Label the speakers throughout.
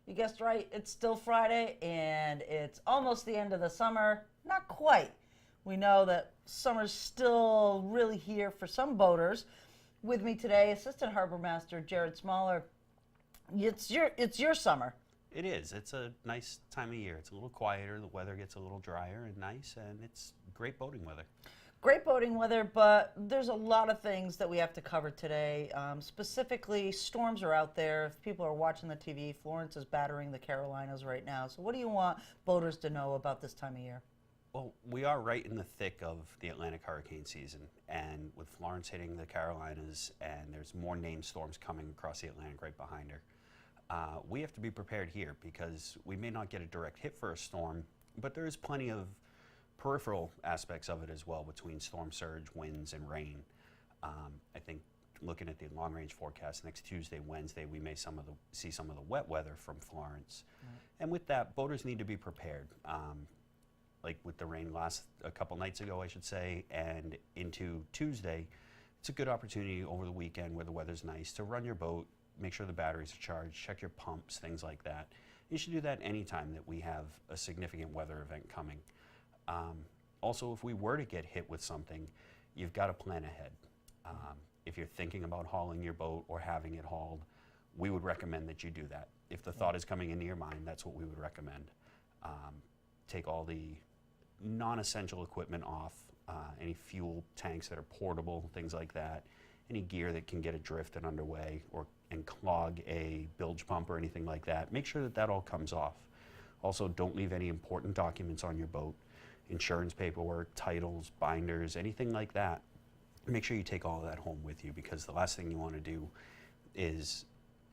Speaker 1: You guessed right, it's still Friday, and it's almost the end of the summer. Not quite. We know that summer's still really here for some boaters. With me today, Assistant Harbormaster Jarod Smoller. It's your summer.
Speaker 2: It is. It's a nice time of year. It's a little quieter. The weather gets a little drier and nice, and it's great boating weather.
Speaker 1: Great boating weather, but there's a lot of things that we have to cover today. Specifically, storms are out there. If people are watching the TV, Florence is battering the Carolinas right now. So what do you want boaters to know about this time of year?
Speaker 2: Well, we are right in the thick of the Atlantic hurricane season, and with Florence hitting the Carolinas, and there's more named storms coming across the Atlantic right behind her. We have to be prepared here because we may not get a direct hit for a storm, but there is plenty of peripheral aspects of it as well between storm surge, winds, and rain. I think looking at the long-range forecast next Tuesday, Wednesday, we may see some of the wet weather from Florence. Right. And with that, boaters need to be prepared. Like with the rain a couple nights ago, I should say, and into Tuesday, it's a good opportunity over the weekend where the weather's nice to run your boat, make sure the batteries are charged, check your pumps, things like that. You should do that anytime that we have a significant weather event coming. Also, if we were to get hit with something, you've got to plan ahead. If you're thinking about hauling your boat or having it hauled, we would recommend that you do that. If the thought is coming into your mind, that's what we would recommend. Take all the non-essential equipment off, any fuel tanks that are portable, things like that, any gear that can get adrift and underway and clog a bilge pump or anything like that. Make sure that that all comes off. Also, don't leave any important documents on your boat. Insurance paperwork, titles, binders, anything like that. Make sure you take all of that home with you, because the last thing you want to do is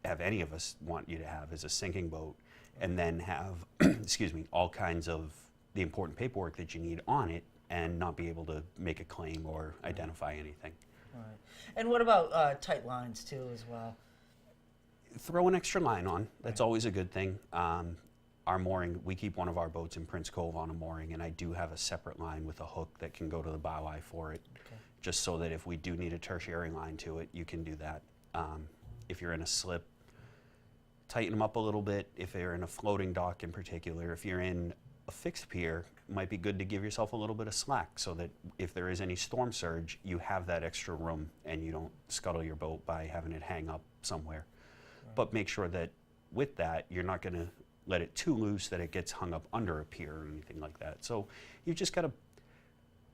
Speaker 2: have any of us want you to have is a sinking boat and then have, excuse me, all kinds of the important paperwork that you need on it and not be able to make a claim or identify anything.
Speaker 1: Right. And what about tight lines too as well?
Speaker 2: Throw an extra line on. That's always a good thing. Our mooring, we keep one of our boats in Prince Cove on a mooring, and I do have a separate line with a hook that can go to the bow eye for it, just so that if we do need a tertiary line to it, you can do that. If you're in a slip, tighten them up a little bit. If you're in a floating dock in particular, if you're in a fixed pier, it might be good to give yourself a little bit of slack so that if there is any storm surge, you have that extra room and you don't scuttle your boat by having it hang up somewhere. Right. But make sure that with that, you're not going to let it too loose that it gets hung up under a pier or anything like that. So you just got to,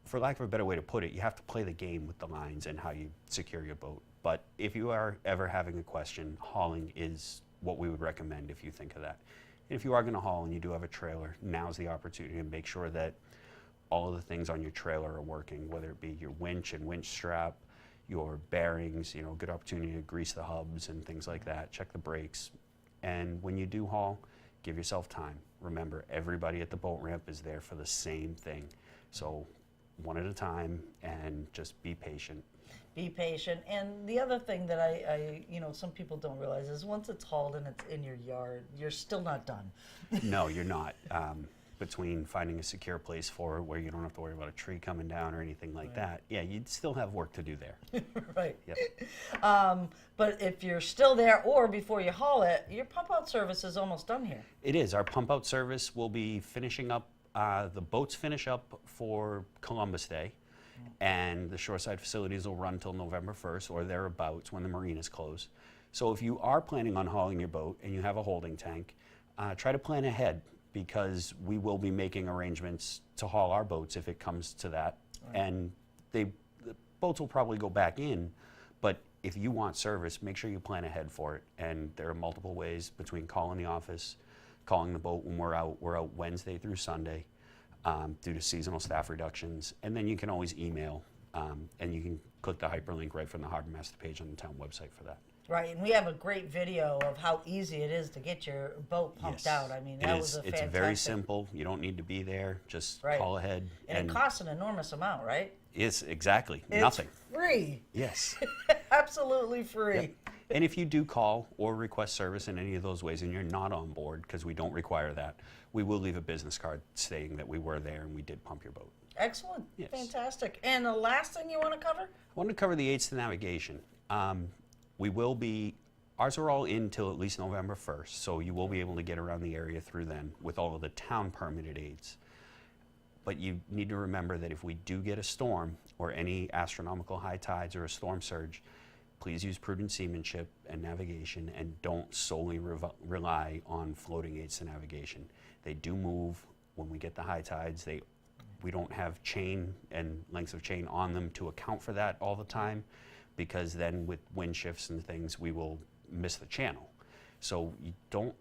Speaker 2: for lack of a better way to put it, you have to play the game with the lines and how you secure your boat. But if you are ever having a question, hauling is what we would recommend if you think of that. And if you are going to haul and you do have a trailer, now's the opportunity to make sure that all of the things on your trailer are working, whether it be your winch and winch strap, your bearings, good opportunity to grease the hubs and things like that, check the brakes. And when you do haul, give yourself time. Remember, everybody at the boat ramp is there for the same thing. So one at a time, and just be patient.
Speaker 1: Be patient. And the other thing that I some people don't realize is once it's hauled and it's in your yard, you're still not done.
Speaker 2: No, you're not. Between finding a secure place for it where you don't have to worry about a tree coming down or anything like that, yeah, you'd still have work to do there.
Speaker 1: Right.
Speaker 2: Yep.
Speaker 1: But if you're still there or before you haul it, your pump out service is almost done here.
Speaker 2: It is. Our pump out service will be finishing up. The boats finish up for Columbus Day, and the shoreside facilities will run till November 1st or thereabouts when the marinas close. So if you are planning on hauling your boat and you have a holding tank, try to plan ahead, because we will be making arrangements to haul our boats if it comes to that. Right. And the boats will probably go back in, but if you want service, make sure you plan ahead for it. And there are multiple ways between calling the office, calling the boat when we're out. We're out Wednesday through Sunday due to seasonal staff reductions. And then you can always email, and you can click the hyperlink right from the Harbormaster page on the town website for that.
Speaker 1: Right, and we have a great video of how easy it is to get your boat pumped out. I mean, that was a fantastic.
Speaker 2: It's very simple. You don't need to be there. Just call ahead.
Speaker 1: And it costs an enormous amount, right?
Speaker 2: It's exactly nothing.
Speaker 1: It's free.
Speaker 2: Yes.
Speaker 1: Absolutely free.
Speaker 2: Yep. And if you do call or request service in any of those ways and you're not on board, because we don't require that, we will leave a business card stating that we were there and we did pump your boat.
Speaker 1: Excellent.
Speaker 2: Yes.
Speaker 1: Fantastic. And the last thing you want to cover?
Speaker 2: I want to cover the aids to navigation. We will be Ours are all in till at least November 1st, so you will be able to get around the area through then with all of the town permitted aids. But you need to remember that if we do get a storm or any astronomical high tides or a storm surge, please use prudent seamanship and navigation and don't solely rely on floating aids to navigation. They do move when we get the high tides. We don't have chain and lengths of chain on them to account for that all the time, because then with wind shifts and things, we will miss the channel. So you don't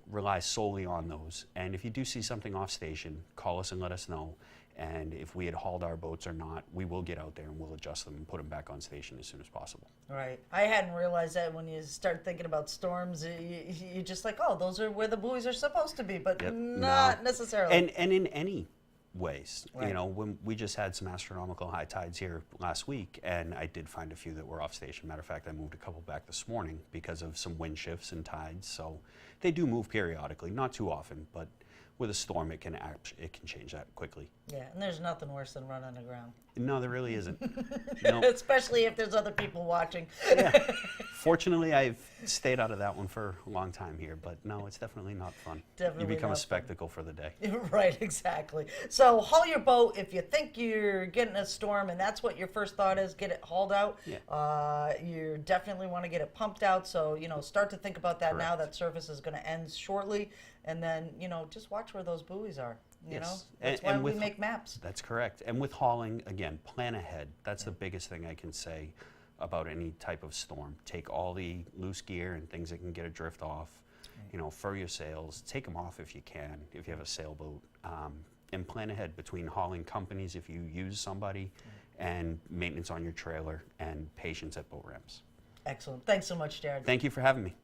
Speaker 2: rely solely on those. And if you do see something off station, call us and let us know. And if we had hauled our boats or not, we will get out there and we'll adjust them and put them back on station as soon as possible.
Speaker 1: Right. I hadn't realized that when you start thinking about storms, you're just like, oh, those are where the buoys are supposed to be, but
Speaker 2: Yep.
Speaker 1: not necessarily.
Speaker 2: And in any ways,
Speaker 1: Right.
Speaker 2: you know, when we just had some astronomical high tides here last week, and I did find a few that were off station. Matter of fact, I moved a couple back this morning because of some wind shifts and tides. So they do move periodically, not too often, but with a storm, it can change that quickly.
Speaker 1: Yeah, and there's nothing worse than running aground.
Speaker 2: No, there really isn't. No.
Speaker 1: Especially if there's other people watching.
Speaker 2: Yeah. Fortunately, I've stayed out of that one for a long time here, but no, it's definitely not fun.
Speaker 1: Definitely
Speaker 2: You become
Speaker 1: not
Speaker 2: a
Speaker 1: fun.
Speaker 2: spectacle for the day.
Speaker 1: Right, exactly. So haul your boat. If you think you're getting a storm and that's what your first thought is, get it hauled out.
Speaker 2: Yeah.
Speaker 1: You definitely want to get it pumped out. So, start to think about that now.
Speaker 2: Correct.
Speaker 1: That service is going to end shortly. And then, just watch where those buoys are.
Speaker 2: Yes.
Speaker 1: That's
Speaker 2: And
Speaker 1: why we
Speaker 2: with-
Speaker 1: make maps.
Speaker 2: That's correct. And with hauling, again, plan ahead. That's the biggest thing I can say about any type of storm. Take all the loose gear and things that can get adrift off. Fur your sails. Take them off if you can, if you have a sailboat. And plan ahead between hauling companies if you use somebody, and maintenance on your trailer, and patience at boat ramps.
Speaker 1: Excellent. Thanks so much, Jarod.
Speaker 2: Thank you for having me.